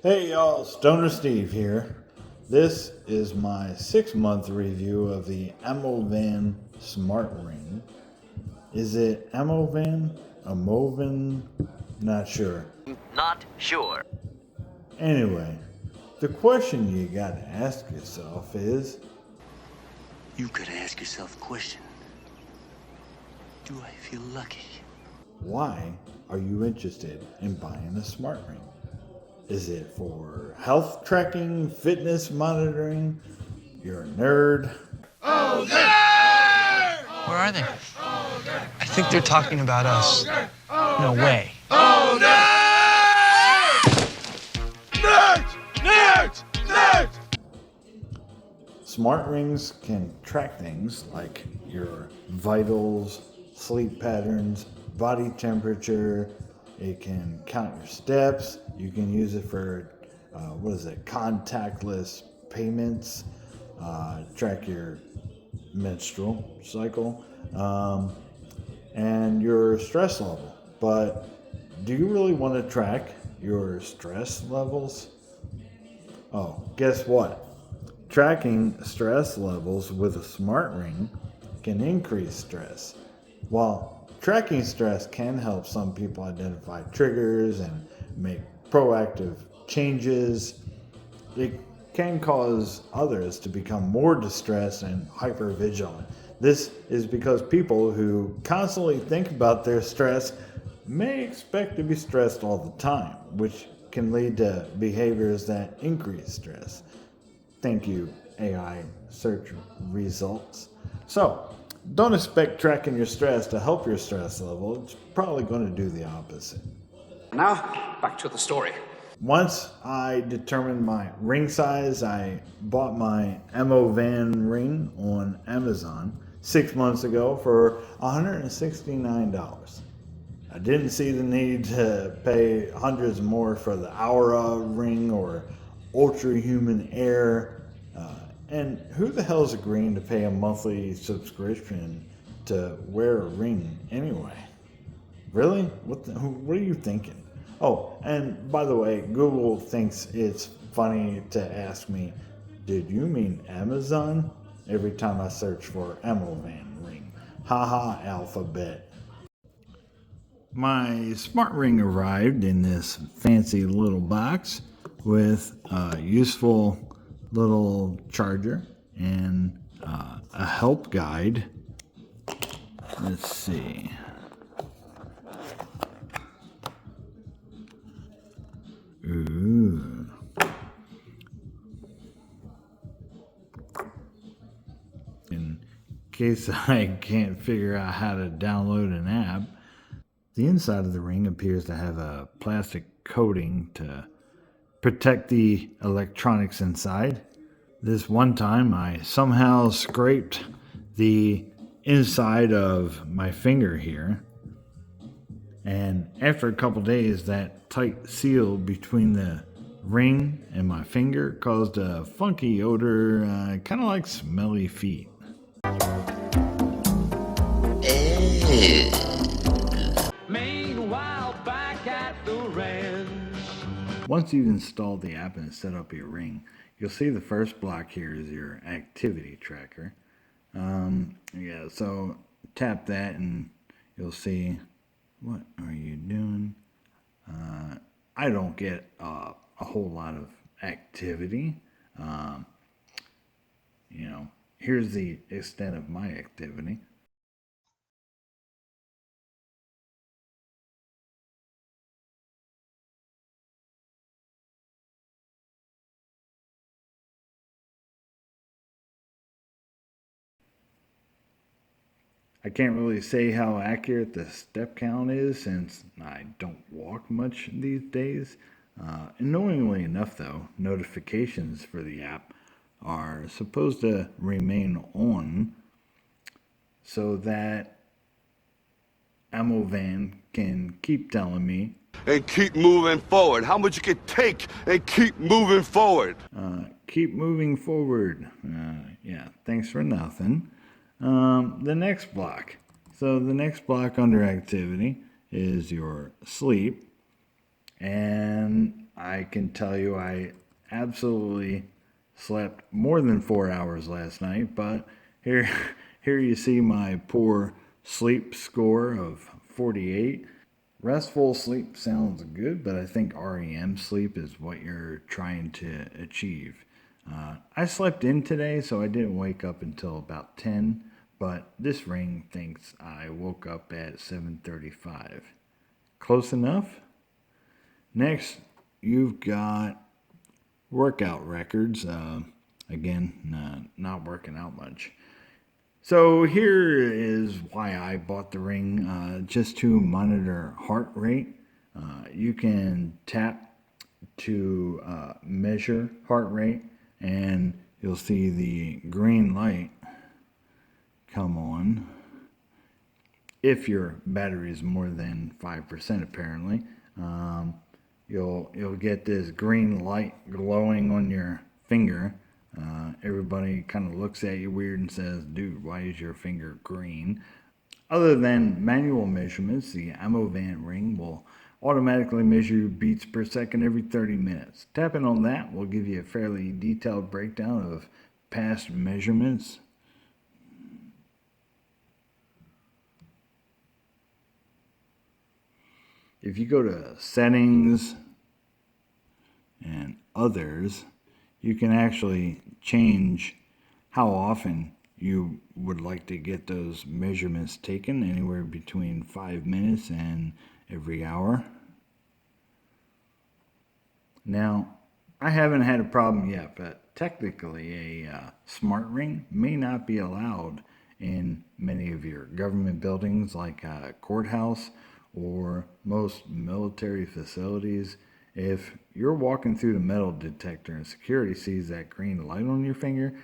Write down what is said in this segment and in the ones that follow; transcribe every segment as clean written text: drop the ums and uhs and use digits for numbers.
Hey y'all, Stoner Steve here. This is my 6-month review of the Amovan Smart Ring. Is it Amovan? Amovan? Not sure. Not sure. Anyway, the question you gotta ask yourself is, You could ask yourself a question. Do I feel lucky? why are you interested in buying a smart ring? Is it for health tracking, fitness monitoring? You're a nerd? Where are they? I think they're talking about us. No way. Smart rings can track things like your vitals, sleep patterns, body temperature. It can count your steps. You can use it for, contactless payments, track your menstrual cycle, and your stress level. But do you really want to track your stress levels? Oh, guess what? Tracking stress levels with a smart ring can increase stress. While tracking stress can help some people identify triggers and make proactive changes, it can cause others to become more distressed and hypervigilant. This is because people who constantly think about their stress may expect to be stressed all the time, which can lead to behaviors that increase stress. Thank you, AI search results. So, don't expect tracking your stress to help your stress level. It's probably going to do the opposite. Now, back to the story. Once I determined my ring size, I bought my Amovan ring on Amazon 6 months ago for $169. I didn't see the need to pay hundreds more for the Aura ring or Ultra Human Air. And who the hell is agreeing to pay a monthly subscription to wear a ring anyway? Really? What are you thinking? Oh, and by the way, Google thinks it's funny to ask me, did you mean Amazon? Every time I search for Amovan ring. Haha, alphabet. My smart ring arrived in this fancy little box with a useful little charger and a help guide. Let's see. Ooh. In case I can't figure out how to download an app, the inside of the ring appears to have a plastic coating to protect the electronics inside. This one time, I somehow scraped the inside of my finger here, and after a couple days, that tight seal between the ring and my finger caused a funky odor, kind of like smelly feet. Meanwhile, back at the ranch. Once you've installed the app and set up your ring, you'll see the first block here is your activity tracker. So tap that and you'll see, what are you doing? I don't get a whole lot of activity. Here's the extent of my activity. I can't really say how accurate the step count is since I don't walk much these days. Annoyingly enough, though, notifications for the app are supposed to remain on so that Amovan can keep telling me, and keep moving forward. How much you can take and keep moving forward. keep moving forward. Thanks for nothing. The next block. So the next block under activity is your sleep. And I can tell you I absolutely slept more than 4 hours last night, but here, here you see my poor sleep score of 48. Restful sleep sounds good, but I think REM sleep is what you're trying to achieve. I slept in today, so I didn't wake up until about 10, but this ring thinks I woke up at 7:35. Close enough? Next, you've got workout records. Again, not working out much. So here is why I bought the ring, just to monitor heart rate. You can tap to measure heart rate, and you'll see the green light come on if your battery is more than 5%, apparently. You'll get this green light glowing on your finger. Everybody kind of looks at you weird and says, dude, why is your finger green? Other than manual measurements, the Amovan ring will automatically measure your beats per second every 30 minutes. Tapping on that will give you a fairly detailed breakdown of past measurements. If you go to settings and others, you can actually change how often you would like to get those measurements taken, anywhere between 5 minutes and every hour. Now, I haven't had a problem yet, but technically a smart ring may not be allowed in many of your government buildings like a courthouse or most military facilities. If you're walking through the metal detector and security sees that green light on your finger,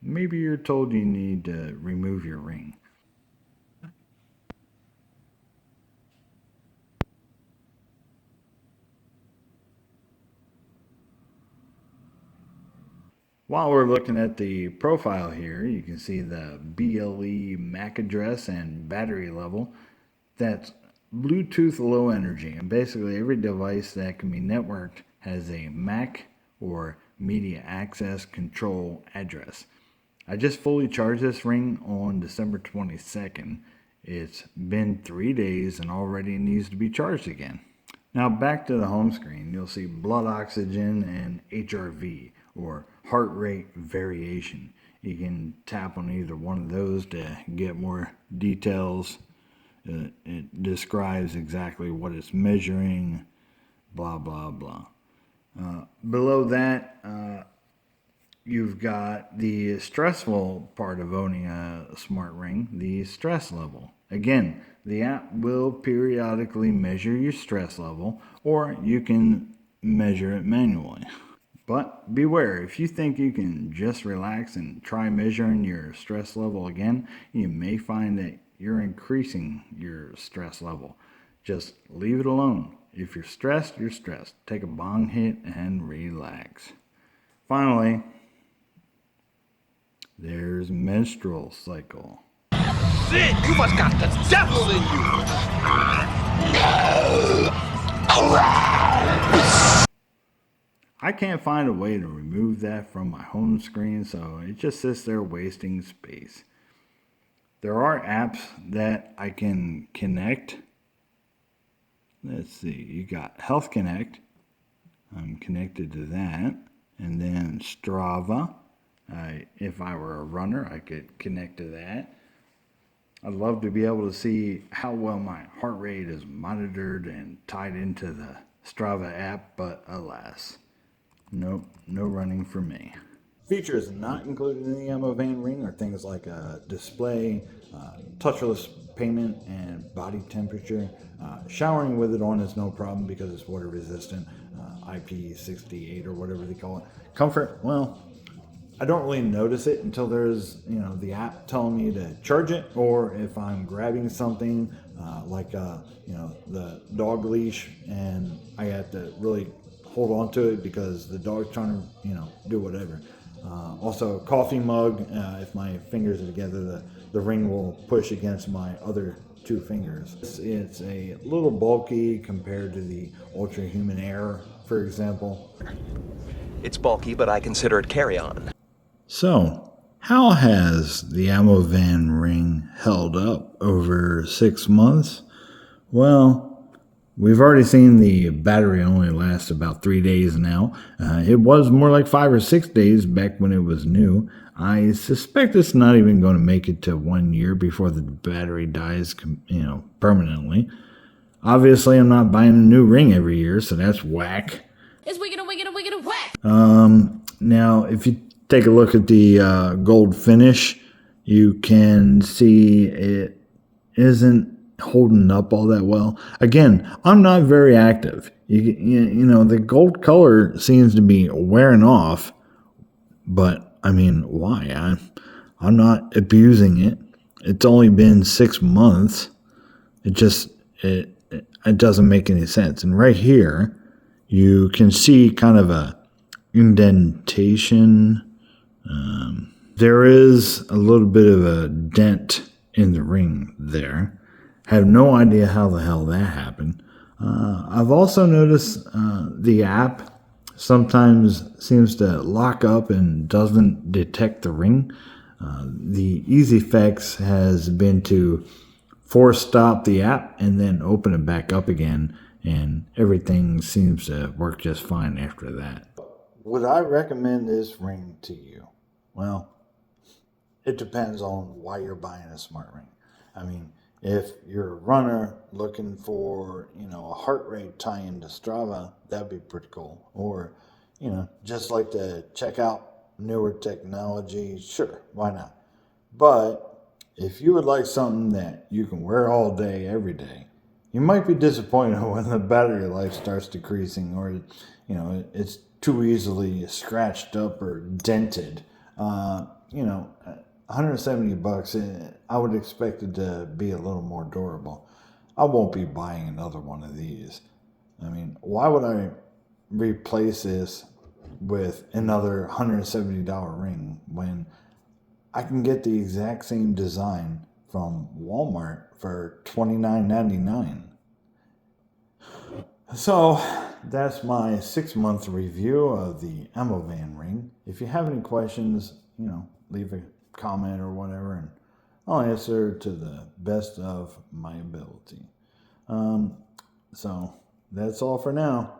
maybe you're told you need to remove your ring. While we're looking at the profile here, you can see the BLE MAC address and battery level. That's Bluetooth Low Energy, and basically every device that can be networked has a MAC or Media Access Control address. I just fully charged this ring on December 22nd. It's been 3 days and already needs to be charged again. Now back to the home screen, you'll see blood oxygen and HRV, or heart rate variation. You can tap on either one of those to get more details. It describes exactly what it's measuring, blah, blah, blah. Below that, you've got the stressful part of owning a smart ring, the stress level. Again, the app will periodically measure your stress level, or you can measure it manually. But beware, if you think you can just relax and try measuring your stress level again, you may find that you're increasing your stress level. Just leave it alone. If you're stressed, you're stressed. Take a bong hit and relax. Finally, there's menstrual cycle. Sid, you must got the devil in you! I can't find a way to remove that from my home screen, so it just sits there wasting space. There are apps that I can connect. Let's see, you got Health Connect. I'm connected to that. And then Strava. If I were a runner, I could connect to that. I'd love to be able to see how well my heart rate is monitored and tied into the Strava app, but alas, nope, no running for me. Features not included in the Amovan ring are things like a display, touchless payment, and body temperature. Showering with it on is no problem because it's water resistant, IP68 or whatever they call it. Comfort, well, I don't really notice it until there's, the app telling me to charge it, or if I'm grabbing something like, the dog leash, and I have to really hold on to it because the dog's trying to, do whatever. Also, coffee mug. If my fingers are together, the ring will push against my other 2 fingers. It's a little bulky compared to the Ultra Human Air, for example. It's bulky, but I consider it carry-on. So, how has the Amovan ring held up over 6 months? Well, we've already seen the battery only lasts about 3 days now. It was more like 5 or 6 days back when it was new. I suspect it's not even going to make it to 1 year before the battery dies, permanently. Obviously, I'm not buying a new ring every year, so that's whack. It's wicked, whack. Now, if you take a look at the gold finish, you can see it isn't holding up all that well. Again, I'm not very active. The gold color seems to be wearing off, but I mean, why? I'm not abusing it. It's only been 6 months. It doesn't make any sense. And right here, you can see kind of a indentation. There is a little bit of a dent in the ring there. Have no idea how the hell that happened. I've also noticed the app sometimes seems to lock up and doesn't detect the ring. The easy fix has been to force stop the app and then open it back up again, and everything seems to work just fine after that. Would I recommend this ring to you? Well, it depends on why you're buying a smart ring. I mean, if you're a runner looking for, a heart rate tie-in to Strava, that'd be pretty cool. Or, just like to check out newer technology, sure, why not? But if you would like something that you can wear all day, every day, you might be disappointed when the battery life starts decreasing, or, it's too easily scratched up or dented. $170, I would expect it to be a little more durable. I won't be buying another one of these. I mean, why would I replace this with another $170 ring when I can get the exact same design from Walmart for $29.99? So that's my 6-month review of the Amovan ring. If you have any questions, leave a comment or whatever, and I'll answer to the best of my ability. So that's all for now.